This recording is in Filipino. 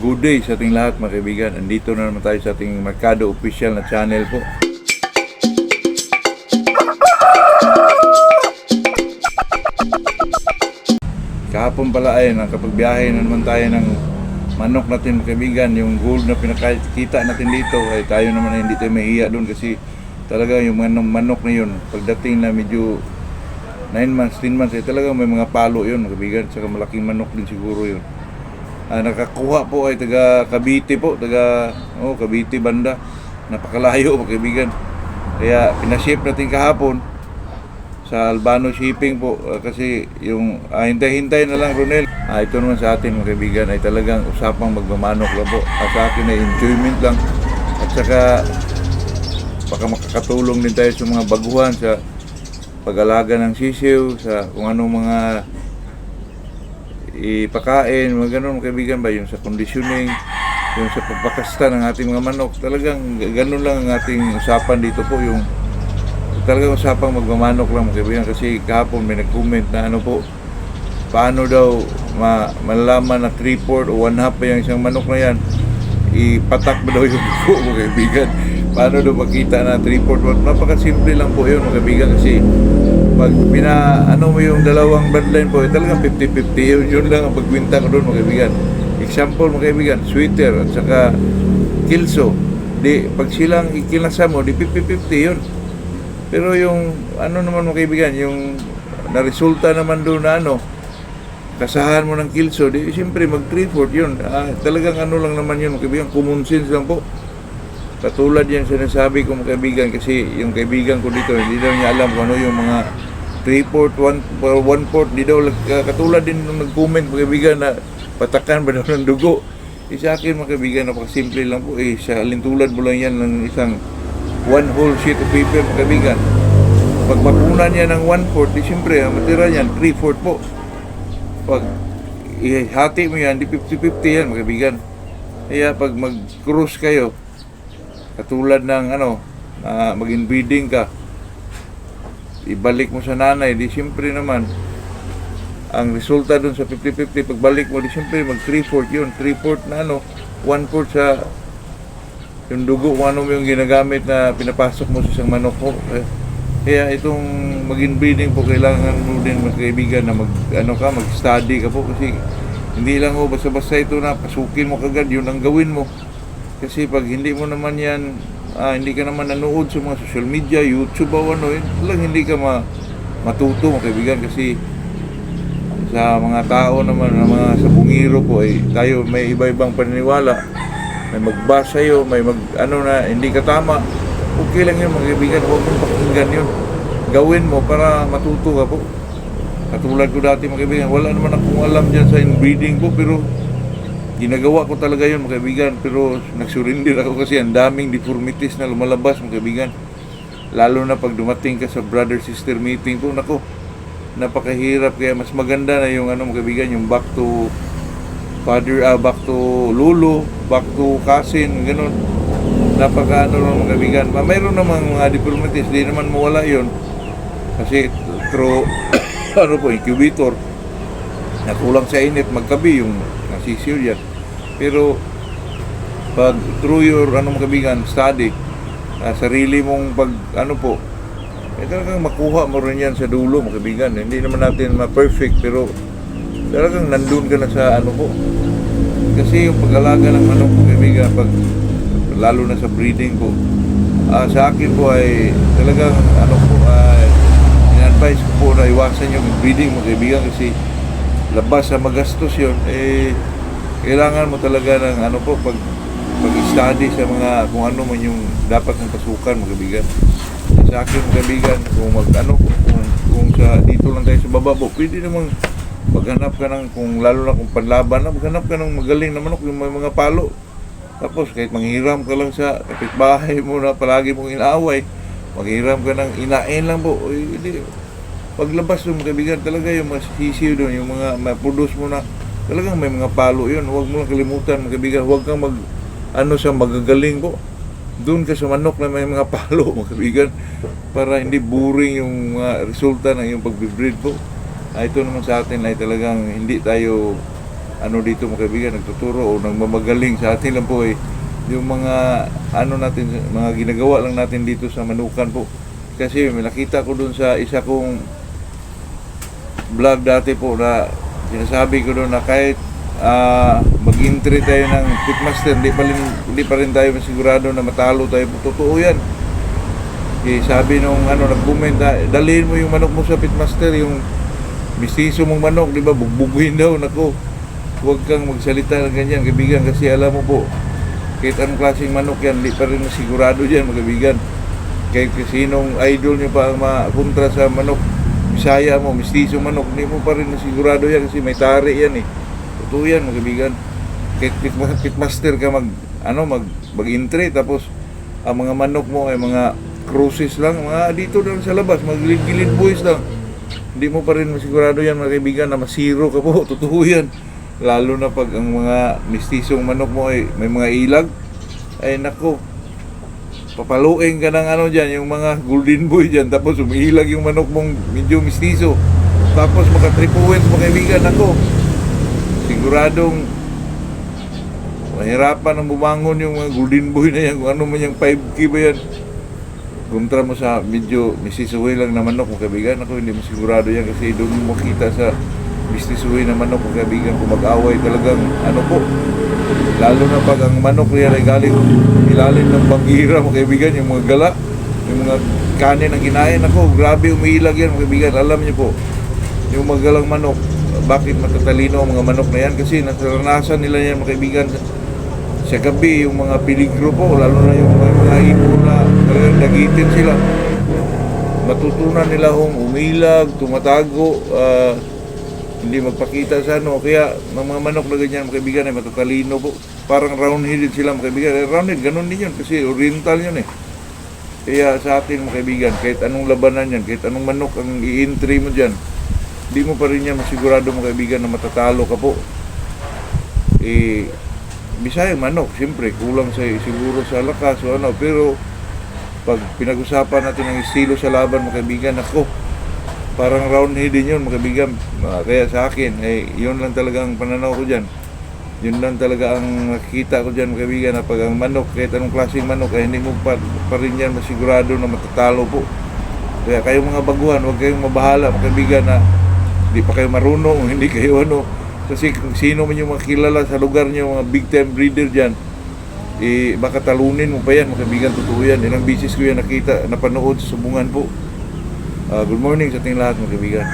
Good day sa ating lahat mga kaibigan. Andito na naman tayo sa ating Mercado Official na channel po. Kahapon pala ay nakapagbiyahe na naman tayo ng manok natin mga kaibigan. Yung gold na pinakita natin dito ay tayo naman ay hindi tayo mahiya doon kasi talaga yung manok na yun pagdating na medyo 9 months, 10 months ay talagang may mga palo yun mga kaibigan. Saka malaking manok din siguro yun. Nakakuha po ay taga Cavite po, Cavite banda. Napakalayo mga kaibigan. Kaya pinaship natin kahapon sa Albano Shipping po kasi yung hintay-hintay na lang Ronel. Ito naman sa atin mga kaibigan ay talagang usapang magmamanok lang po. Sa akin ay enjoyment lang at saka baka makakatulong din tayo sa mga baguhan sa pag-alaga ng sisiw, sa kung anong mga ipakain, mga ganun mga kaibigan ba, yung sa conditioning, yung sa pagpakasta ng ating mga manok. Talagang ganun lang ang ating usapan dito po, yung talagang usapang magmamanok lang mga kaibigan. Kasi kahapon may nag-comment na ano po, paano daw malalaman na 3/4 o 1/2 pa yung isang manok na yan, ipatak ba daw yung buko mga kaibigan. Paano daw makita na 3/4? Napakasimple lang po yun mga kaibigan, kasi pag mo yung dalawang bloodline po, talagang 50-50 yun lang ang pagbinta ko doon mga kaibigan. Example mga kaibigan, sweater at saka kilso, di pag silang ikinasa mo, di 50-50 yun. Pero yung naman mga kaibigan, yung naresulta naman doon na kasahan mo ng kilso, di siyempre mag 3/4 yun. Talagang lang naman yun mga kaibigan, common sense lang po. Katulad yan sinasabi ko mga kaibigan, kasi yung kaibigan ko dito hindi daw niya alam kung ano yung mga 3/4, 1/4, hindi daw katulad din nung nag-comment mga kaibigan na patakan ba daw ng dugo. Sa akin mga kaibigan, napakasimple lang po, sa alintulad mo lang yan ng isang one whole sheet of paper mga kaibigan. Pag mapunan niya ng 1/4, di siyempre ang matira niyan 3/4 po. Pag ihati mo yan, di 50-50 yan mga kaibigan. Kaya pag mag-cruise kayo, katulad ng mag-inbreeding ka, ibalik mo sa nanay, di siyempre naman ang resulta dun sa 50-50, pagbalik mo, di siyempre mag 3/4 yun, 3/4 na 1/4 sa yung dugo, kung ano yung ginagamit na pinapasok mo sa isang manok mo. Kaya itong mag-inbreeding po, kailangan mo din mga kaibigan na mag-study ka po, kasi hindi lang basta-basta ito na pasukin mo kagad, yun ang gawin mo. Kasi pag hindi mo naman yan, hindi ka naman nanood sa mga social media, YouTube o talagang hindi ka matuto mga kaibigan. Kasi sa mga tao naman, mga sabungiro po, tayo may iba-ibang paniniwala. May magbasa sa'yo, may na hindi ka tama. Okay lang yun mga kaibigan, huwag mong pakinggan yun. Gawin mo para matuto ka po. Katulad ko dati mga kaibigan, wala naman akong alam dyan sa inbreeding po, pero ginagawa ko talaga yun mga kaibigan. Pero nagsurrender ako kasi ang daming deformities na lumalabas mga kaibigan. Lalo na pag dumating ka sa brother-sister meeting po, napakahirap. Kaya mas maganda na yung mga kaibigan, yung back to father, back to lolo, back to cousin, ganun. Napaka lang mga kaibigan. Mayroon namang mga deformities, di naman mawala yun. Kasi through incubator, nakulang sa init, magkabi yung nasisiw yan. Pero pag through your mga kaibigan, study, sarili mong talagang makuha mo rin yan sa dulo mga kaibigan. Hindi naman natin ma-perfect, pero talagang nandun ka na sa po. Kasi yung pag-alaga ng manok mga kaibigan, lalo na sa breeding po, sa akin po ay talagang in-advise ko po na iwasan yung breeding mga kaibigan, kasi labas sa magastos yun, kailangan mo talaga ng pag-study sa mga kung ano man yung dapat ng pasukan mga kaibigan. Sa akin mga kaibigan, kung sa dito lang tayo sa baba po, pwede namang maghanap ka kung lalo na kung panlaban na, maghanap ka ng magaling na manok, yung may mga palo. Tapos kahit manghiram ka lang sa kapitbahay mo na palagi mong inaaway, manghiram ka ng inain lang po, hindi. Paglabas yung kaibigan, talaga yung masisiw doon, yung mga ma-produce mo na talagang may mga palo yun. Huwag mo lang kalimutan mga kaibigan, huwag kang magagaling po. Doon ka sa manok na may mga palo mga kaibigan, para hindi boring yung resulta ng iyong pagbibreed po. Ito naman sa atin ay talagang hindi tayo ano dito mga kaibigan, nagtuturo o nagmamagaling sa atin lang po yung mga ano natin, mga ginagawa lang natin dito sa Manukan po. Kasi may nakita ko dun sa isa kong vlog dati po na sinasabi ko doon na kahit mag-entry tayo ng pitmaster, hindi pa rin tayo masigurado na matalo tayo. Totoo yan. Sabi nung nag-comment, dalhin mo yung manok mo sa pitmaster, yung mistiso mong manok, di ba, bugbuguin daw. Nako, huwag kang magsalita ng ganyan, kaibigan, kasi alam mo po, kahit anong klaseng manok yan, di pa rin sigurado dyan, mga kaibigan. Kahit sinong idol nyo pa ang makontra sa manok, Bisaya mo, mistiso manok, hindi mo pa rin sigurado yan kasi may tari yan eh. Totoo yan, mga kaibigan. Kahit pitmaster ka mag-entry, tapos ang mga manok mo ay mga cruises lang, mga dito lang sa labas, maglilid boys lang. Hindi mo pa rin masigurado yan, mga kaibigan, na masiro ka po. Totoo yan. Lalo na pag ang mga mistisong manok mo ay may mga ilag, ay nako, papaluin ka ng dyan, yung mga golden boy dyan, tapos umiilag yung manok mong medyo mistiso, tapos maka 3 points, mga kaibigan, nako, siguradong mahirapan ang bumangon yung mga golden boy na yan, kung ano man yung 5K ba yan, kontra mo sa medyo misisuwi lang na manok, mga kaibigan. Ako hindi mo sigurado yan kasi doon mo makita sa misisuwi na manok, mga kaibigan, kung mag-away talagang po, lalo na pag ang manok niya ay galing ilalim ng bangira, mga kaibigan, yung mga gala, yung mga kanin ang kinain, ako grabe umiilag yan, mga kaibigan. Alam niyo po, yung mga galang manok, bakit matatalino ang mga manok na yan? Kasi nasaranasan nila yan, mga kaibigan, sa gabi, yung mga peligro po, lalo na yung mga ibon na nagitin sila, matutunan nila umilag, tumatago, hindi magpakita sa kaya mga manok na ganyan, mga kaibigan, ay matatalino po, parang round-headed sila, mga kaibigan. Round-headed, ganun din yun kasi oriental yun eh. Kaya sa atin, mga kaibigan, kahit anong labanan yan, kahit anong manok ang i-entry mo dyan, hindi mo pa rin yan masigurado, mga kaibigan, na matatalo ka po. Bisayang manok, siyempre, kulang siguro sa lakas o pero pag pinag-usapan natin ang estilo sa laban, mga kaibigan, ako, parang round-headed yun, mga kaibigan. Kaya sa akin, yun lang talaga ang pananaw ko dyan. Yun lang talaga ang nakikita ko dyan, mga kaibigan, na pag ang manok, kahit anong klaseng manok, hindi mo pa rin yan masigurado na matatalo po. Kaya kayong mga baguhan, huwag kayong mabahala, mga kaibigan, na hindi pa kayo marunong, hindi kayo kasi kung sino man yung makilala sa lugar nyo, mga big time breeder dyan, baka talunin mo pa yan, mga kaibigan. Totoo yan. Ilang bisis ko yan napanood sa sumbungan po. Good morning sa ating lahat, mga kaibigan.